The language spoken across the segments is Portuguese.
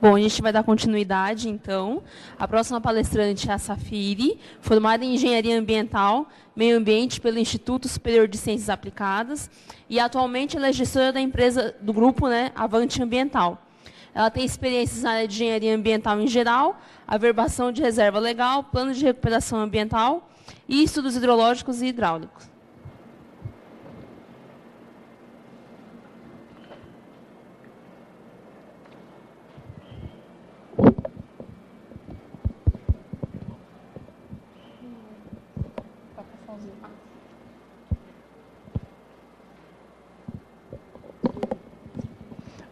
Bom, a gente vai dar continuidade, então. A próxima palestrante é a Safiri, formada em Engenharia Ambiental, Meio Ambiente pelo Instituto Superior de Ciências Aplicadas, e atualmente ela é gestora da empresa, do grupo, né, Avante Ambiental. Ela tem experiências na área de engenharia ambiental em geral, averbação de reserva legal, plano de recuperação ambiental e estudos hidrológicos e hidráulicos.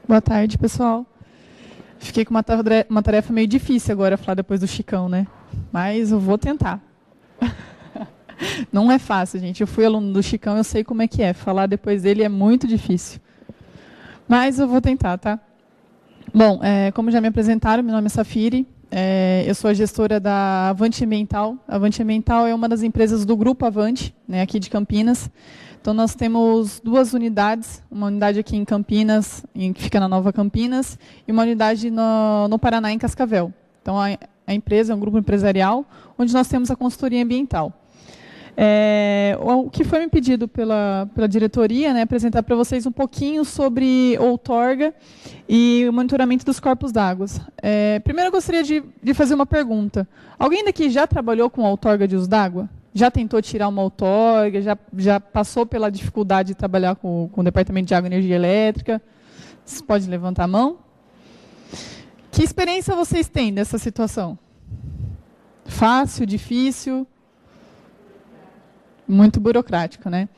Boa tarde, pessoal. Fiquei com uma tarefa meio difícil agora, falar depois do Chicão, né? Mas eu vou tentar. Não é fácil, gente. Eu fui aluno do Chicão, eu sei como é que é. Falar depois dele é muito difícil. Mas eu vou tentar, tá? Bom, como já me apresentaram, meu nome é Safiri. Eu sou a gestora da Avante Ambiental. A Avante Ambiental é uma das empresas do Grupo Avante, né, aqui de Campinas. Então, nós temos 2 unidades, uma unidade aqui em Campinas, que fica na Nova Campinas, e uma unidade no Paraná, em Cascavel. Então, a empresa é um grupo empresarial, onde nós temos a consultoria ambiental. O que foi me pedido pela diretoria, né, apresentar para vocês um pouquinho sobre outorga e o monitoramento dos corpos d'água. Primeiro, eu gostaria de fazer uma pergunta. Alguém daqui já trabalhou com outorga de uso d'água? Já tentou tirar uma outorga? Já passou pela dificuldade de trabalhar com o Departamento de Água e Energia Elétrica? Vocês podem levantar a mão? Que experiência vocês têm dessa situação? Fácil, difícil? Muito burocrático, né?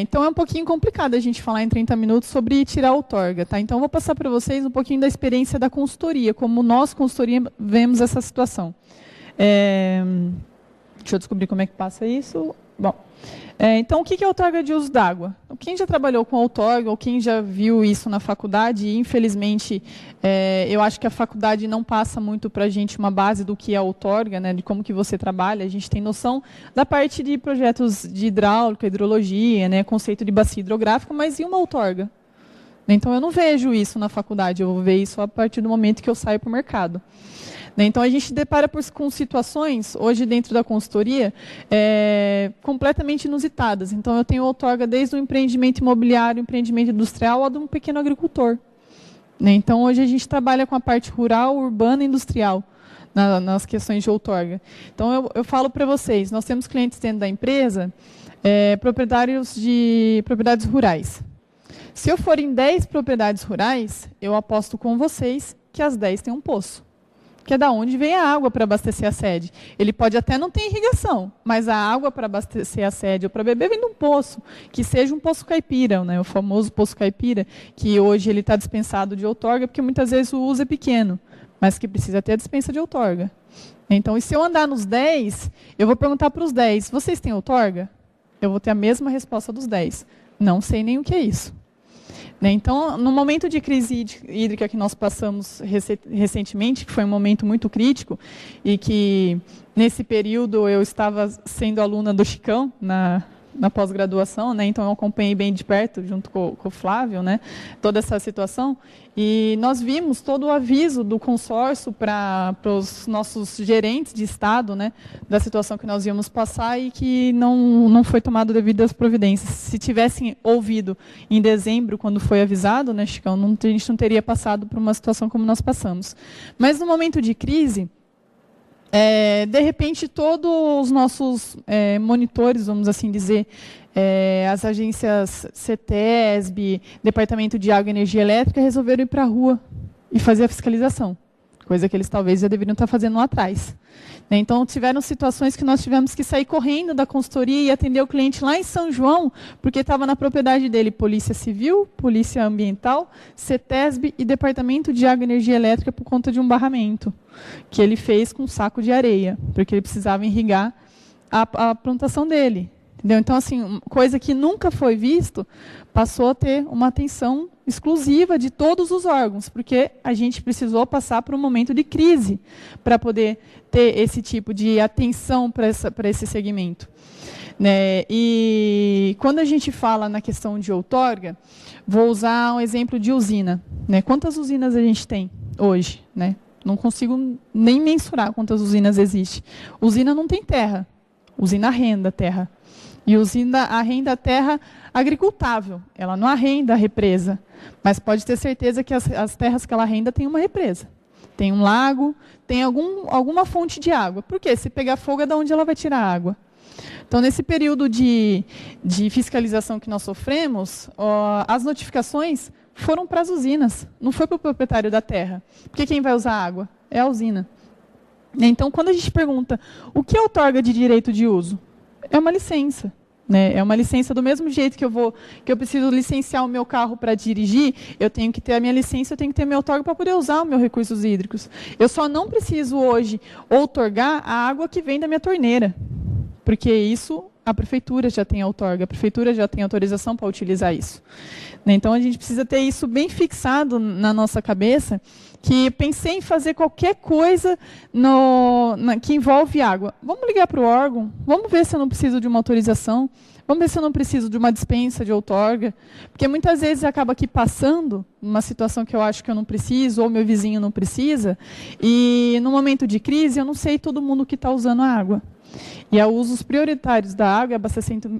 Então, é um pouquinho complicado a gente falar em 30 minutos sobre tirar a outorga, tá? Então, eu vou passar para vocês um pouquinho da experiência da consultoria, como nós, consultoria, vemos essa situação. Deixa eu descobrir como é que passa isso. Bom, então, o que é outorga de uso d'água? Quem já trabalhou com outorga, ou quem já viu isso na faculdade, e, infelizmente, eu acho que a faculdade não passa muito para a gente uma base do que é outorga, né, de como que você trabalha. A gente tem noção da parte de projetos de hidráulica, hidrologia, né, conceito de bacia hidrográfica, mas e uma outorga? Então, eu não vejo isso na faculdade, eu vou ver isso a partir do momento que eu saio para o mercado. Então, a gente se depara com situações, hoje dentro da consultoria, completamente inusitadas. Então, eu tenho outorga desde o empreendimento imobiliário, empreendimento industrial, ou de um pequeno agricultor. Então, hoje a gente trabalha com a parte rural, urbana e industrial, nas questões de outorga. Então, eu falo para vocês, nós temos clientes dentro da empresa, proprietários de propriedades rurais. Se eu for em 10 propriedades rurais, eu aposto com vocês que as 10 têm um poço. Que é da onde vem a água para abastecer a sede. Ele pode até não ter irrigação, mas a água para abastecer a sede ou para beber vem de um poço, que seja um poço caipira, né, o famoso poço caipira, que hoje ele está dispensado de outorga, porque muitas vezes o uso é pequeno, mas que precisa ter a dispensa de outorga. Então, e se eu andar nos 10, eu vou perguntar para os 10, vocês têm outorga? Eu vou ter a mesma resposta dos 10. Não sei nem o que é isso. Então, no momento de crise hídrica que nós passamos recentemente, que foi um momento muito crítico, e que, nesse período, eu estava sendo aluna do Chicão, na pós-graduação, né? Então eu acompanhei bem de perto, junto com o Flávio, né? Toda essa situação, e nós vimos todo o aviso do consórcio para os nossos gerentes de Estado, né? Da situação que nós íamos passar e que não foi tomado devidas providências. Se tivessem ouvido em dezembro, quando foi avisado, né, Chicão, a gente não teria passado por uma situação como nós passamos. Mas no momento de crise, de repente, todos os nossos monitores, vamos assim dizer, as agências CETESB, Departamento de Água e Energia Elétrica, resolveram ir para a rua e fazer a fiscalização, coisa que eles talvez já deveriam estar fazendo lá atrás. Então, tiveram situações que nós tivemos que sair correndo da consultoria e atender o cliente lá em São João, porque estava na propriedade dele Polícia Civil, Polícia Ambiental, CETESB e Departamento de Água e Energia Elétrica por conta de um barramento que ele fez com um saco de areia, porque ele precisava irrigar a plantação dele. Entendeu? Então, assim, coisa que nunca foi visto, passou a ter uma atenção exclusiva de todos os órgãos, porque a gente precisou passar por um momento de crise para poder ter esse tipo de atenção para esse segmento. Né? E quando a gente fala na questão de outorga, vou usar um exemplo de usina. Né? Quantas usinas a gente tem hoje, né? Não consigo nem mensurar quantas usinas existem. Usina não tem terra, usina arrenda terra. E usina arrenda terra agricultável, ela não arrenda a represa, mas pode ter certeza que as terras que ela arrenda tem uma represa. Tem um lago, tem alguma fonte de água. Por quê? Se pegar fogo, é de onde ela vai tirar a água. Então, nesse período de fiscalização que nós sofremos, as notificações foram para as usinas, não foi para o proprietário da terra. Porque quem vai usar a água? É a usina. Então, quando a gente pergunta o que outorga de direito de uso? É uma licença. Né? É uma licença do mesmo jeito que eu preciso licenciar o meu carro para dirigir, eu tenho que ter a minha licença, eu tenho que ter meu outorga para poder usar os meus recursos hídricos. Eu só não preciso hoje outorgar a água que vem da minha torneira, porque isso a prefeitura já tem outorga, a prefeitura já tem autorização para utilizar isso. Então, a gente precisa ter isso bem fixado na nossa cabeça, que pensei em fazer qualquer coisa que envolve água. Vamos ligar para o órgão, vamos ver se eu não preciso de uma autorização, vamos ver se eu não preciso de uma dispensa de outorga, porque muitas vezes acaba aqui passando uma situação que eu acho que eu não preciso, ou meu vizinho não precisa, e no momento de crise eu não sei todo mundo que está usando a água. E há usos prioritários da água,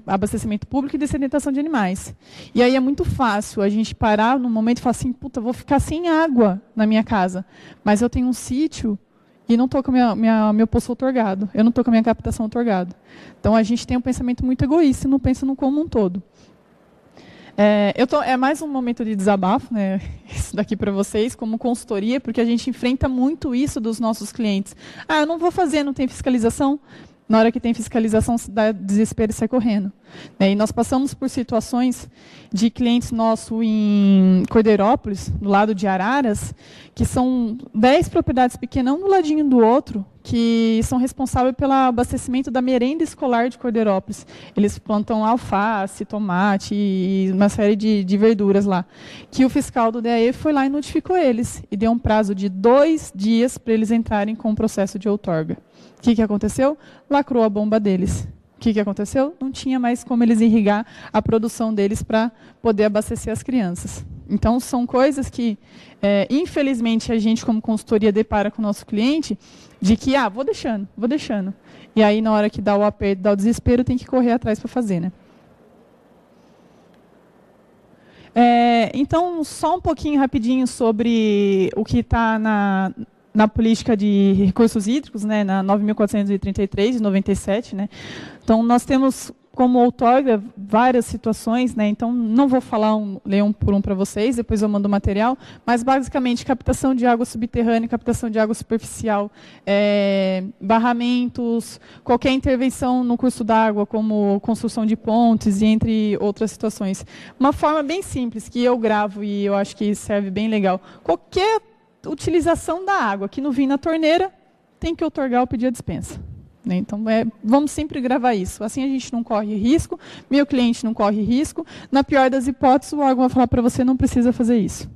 abastecimento público e dessedentação de animais. E aí é muito fácil a gente parar num momento e falar assim, puta, vou ficar sem água na minha casa, mas eu tenho um sítio e não estou com meu poço outorgado, eu não estou com a minha captação outorgada. Então, a gente tem um pensamento muito egoísta e não pensa no como um todo. É mais um momento de desabafo, né, isso daqui para vocês, como consultoria, porque a gente enfrenta muito isso dos nossos clientes. Ah, eu não vou fazer, não tem fiscalização. Na hora que tem fiscalização, dá desespero e sai correndo. E nós passamos por situações de clientes nossos em Cordeirópolis, do lado de Araras, que são 10 propriedades pequenas, um do ladinho do outro, que são responsáveis pelo abastecimento da merenda escolar de Cordeirópolis. Eles plantam alface, tomate e uma série de verduras lá. Que o fiscal do DAE foi lá e notificou eles, e deu um prazo de 2 dias para eles entrarem com o processo de outorga. O que aconteceu? Lacrou a bomba deles. O que aconteceu? Não tinha mais como eles irrigar a produção deles para poder abastecer as crianças. Então, são coisas que, infelizmente, a gente, como consultoria, depara com o nosso cliente, de que, vou deixando. E aí, na hora que dá o aperto, dá o desespero, tem que correr atrás para fazer, né? Então, só um pouquinho rapidinho sobre o que está na política de recursos hídricos, né, na 9.433, de 97. Né? Então, nós temos como outorga várias situações, né? Então, não vou ler um por um para vocês, depois eu mando o material, mas, basicamente, captação de água subterrânea, captação de água superficial, barramentos, qualquer intervenção no curso d'água, como construção de pontes, e entre outras situações. Uma forma bem simples, que eu gravo e eu acho que serve bem legal. Qualquer utilização da água que não vem na torneira, tem que outorgar ou pedir a dispensa. Né? Então, vamos sempre gravar isso. Assim a gente não corre risco, meu cliente não corre risco. Na pior das hipóteses, o órgão vai falar para você, não precisa fazer isso.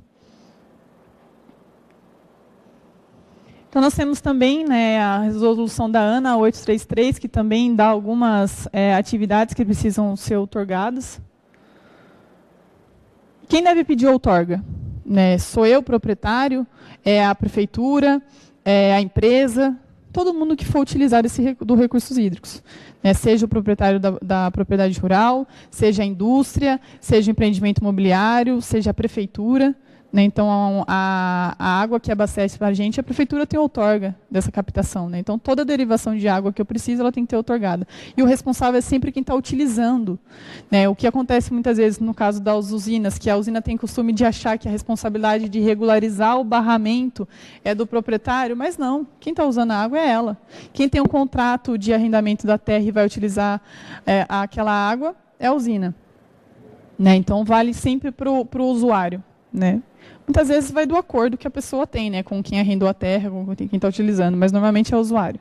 Então, nós temos também, né, a resolução da ANA 833, que também dá algumas atividades que precisam ser outorgadas. Quem deve pedir outorga? Né, sou eu, proprietário, é a prefeitura, é a empresa, todo mundo que for utilizar do recursos hídricos. Né, seja o proprietário da propriedade rural, seja a indústria, seja o empreendimento imobiliário, seja a prefeitura. Né, então, a água que abastece para a gente, a prefeitura tem outorga dessa captação. Né, então, toda a derivação de água que eu preciso, ela tem que ter outorgada. E o responsável é sempre quem está utilizando. Né, o que acontece muitas vezes no caso das usinas, que a usina tem costume de achar que a responsabilidade de regularizar o barramento é do proprietário, mas não. Quem está usando a água é ela. Quem tem um contrato de arrendamento da terra e vai utilizar aquela água é a usina. Né, então, vale sempre para o usuário. Né? Muitas vezes vai do acordo que a pessoa tem, né, com quem arrendou a terra, com quem está utilizando, mas normalmente é o usuário.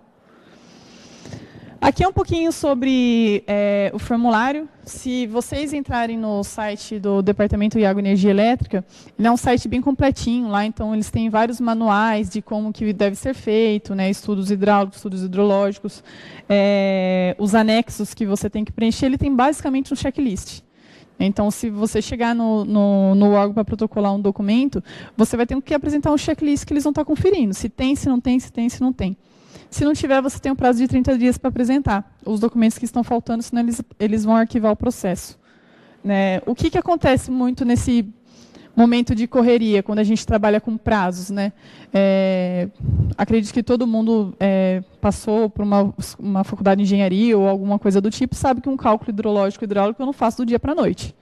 Aqui é um pouquinho sobre o formulário. Se vocês entrarem no site do Departamento de Água e Energia Elétrica, ele é um site bem completinho lá, então eles têm vários manuais de como que deve ser feito, né, estudos hidráulicos, estudos hidrológicos, os anexos que você tem que preencher, ele tem basicamente um checklist. Então, se você chegar no órgão para protocolar um documento, você vai ter que apresentar um checklist que eles vão estar conferindo. Se tem, se não tem, se tem, se não tem. Se não tiver, você tem um prazo de 30 dias para apresentar os documentos que estão faltando, senão eles vão arquivar o processo. Né? O que acontece muito nesse momento de correria, quando a gente trabalha com prazos? Né? Acredito que todo mundo passou por uma faculdade de engenharia ou alguma coisa do tipo, sabe que um cálculo hidrológico e hidráulico eu não faço do dia para a noite.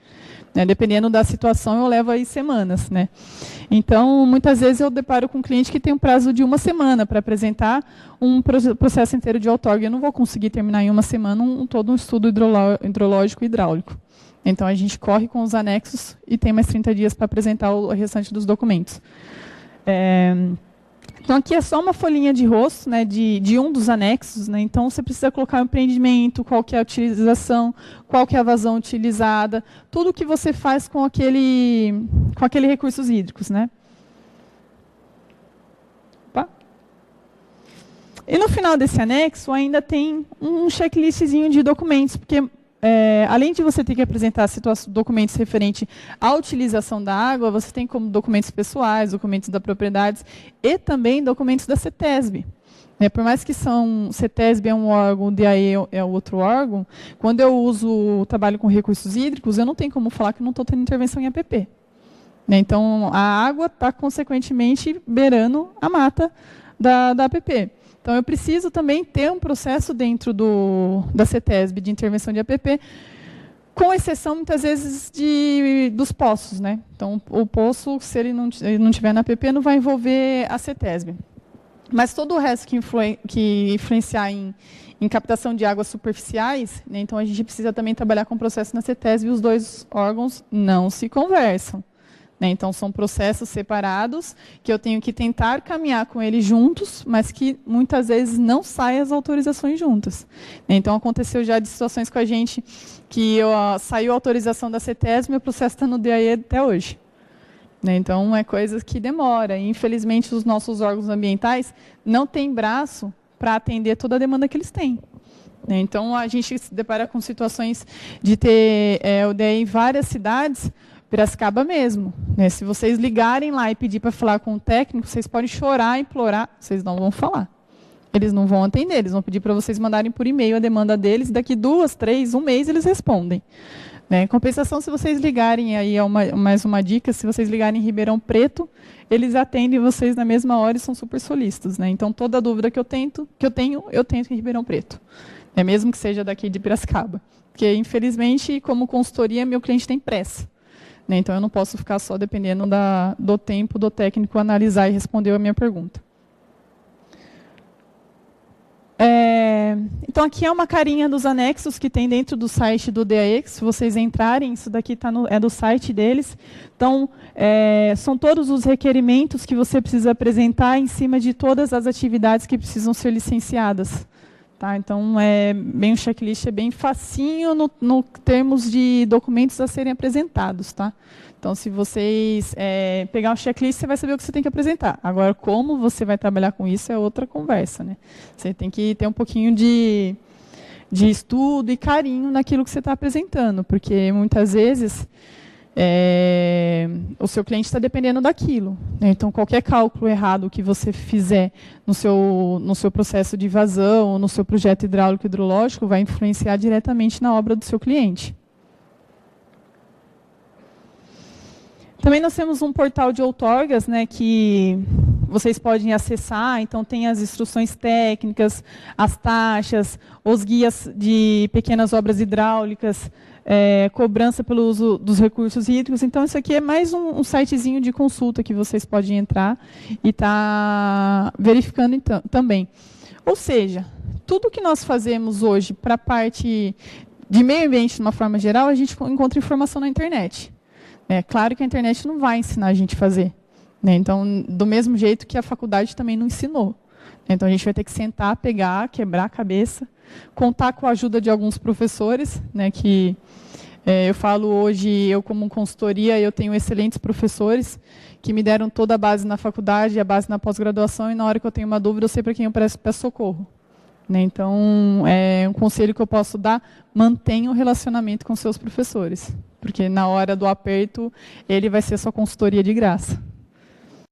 Né? Dependendo da situação, eu levo aí semanas. Né? Então, muitas vezes eu deparo com um cliente que tem um prazo de 1 semana para apresentar um processo inteiro de outorga. Eu não vou conseguir terminar em 1 semana todo um estudo hidrológico e hidráulico. Então, a gente corre com os anexos e tem mais 30 dias para apresentar o restante dos documentos. Então, aqui é só uma folhinha de rosto, né, de um dos anexos. Né? Então, você precisa colocar o empreendimento, qual que é a utilização, qual que é a vazão utilizada, tudo que você faz com aquele recursos hídricos. Né? Opa. E no final desse anexo, ainda tem um checklistzinho de documentos, porque além de você ter que apresentar documentos referentes à utilização da água, você tem como documentos pessoais, documentos da propriedades e também documentos da CETESB. Por mais que CETESB é um órgão, o DAE é outro órgão, quando eu trabalho com recursos hídricos, eu não tenho como falar que não estou tendo intervenção em APP. Então, a água está, consequentemente, beirando a mata da APP. Então, eu preciso também ter um processo dentro da CETESB de intervenção de APP, com exceção, muitas vezes, dos poços. Né? Então, o poço, se ele não estiver na APP, não vai envolver a CETESB. Mas todo o resto que influenciar em captação de águas superficiais, né? Então, a gente precisa também trabalhar com o processo na CETESB e os dois órgãos não se conversam. Né? Então, são processos separados que eu tenho que tentar caminhar com eles juntos, mas que muitas vezes não saem as autorizações juntas. Então, aconteceu já de situações com a gente que saiu a autorização da CETESB e meu processo está no DAE até hoje. Né? Então, é coisa que demora. E, infelizmente, os nossos órgãos ambientais não têm braço para atender toda a demanda que eles têm. Né? Então, a gente se depara com situações de ter o DAE em várias cidades, Piracicaba mesmo. Né? Se vocês ligarem lá e pedir para falar com o técnico, vocês podem chorar, implorar, vocês não vão falar. Eles não vão atender, eles vão pedir para vocês mandarem por e-mail a demanda deles, daqui 2, 3, 1 mês eles respondem. Né? Em compensação, se vocês ligarem, aí é mais uma dica, se vocês ligarem em Ribeirão Preto, eles atendem vocês na mesma hora e são super solícitos. Né? Então, toda dúvida que eu tento em Ribeirão Preto. Mesmo que seja daqui de Piracicaba. Porque, infelizmente, como consultoria, meu cliente tem pressa. Né? Então, eu não posso ficar só dependendo do tempo do técnico analisar e responder a minha pergunta. Então, aqui é uma carinha dos anexos que tem dentro do site do DAE. Se vocês entrarem, isso daqui é do site deles. Então, são todos os requerimentos que você precisa apresentar em cima de todas as atividades que precisam ser licenciadas. Tá? Então, bem o checklist é bem facinho no termos de documentos a serem apresentados. Tá? Então, se vocês pegar o checklist, você vai saber o que você tem que apresentar. Agora, como você vai trabalhar com isso é outra conversa. Né? Você tem que ter um pouquinho de estudo e carinho naquilo que você está apresentando, porque muitas vezes o seu cliente está dependendo daquilo. Né? Então, qualquer cálculo errado que você fizer no seu processo de vazão, ou no seu projeto hidráulico e hidrológico, vai influenciar diretamente na obra do seu cliente. Também nós temos um portal de outorgas, né, que vocês podem acessar. Então, tem as instruções técnicas, as taxas, os guias de pequenas obras hidráulicas, cobrança pelo uso dos recursos hídricos. Então, isso aqui é mais um sitezinho de consulta que vocês podem entrar e estar verificando então, também. Ou seja, tudo que nós fazemos hoje para a parte de meio ambiente, de uma forma geral, a gente encontra informação na internet. É claro que a internet não vai ensinar a gente a fazer. Né? Então, do mesmo jeito que a faculdade também não ensinou. Então, a gente vai ter que sentar, pegar, quebrar a cabeça, contar com a ajuda de alguns professores, né, que eu falo hoje, eu como consultoria, eu tenho excelentes professores que me deram toda a base na faculdade, a base na pós-graduação, e na hora que eu tenho uma dúvida, eu sei para quem eu peço socorro. Né? Então, um conselho que eu posso dar, mantenha o relacionamento com seus professores. porque na hora do aperto ele vai ser sua consultoria de graça.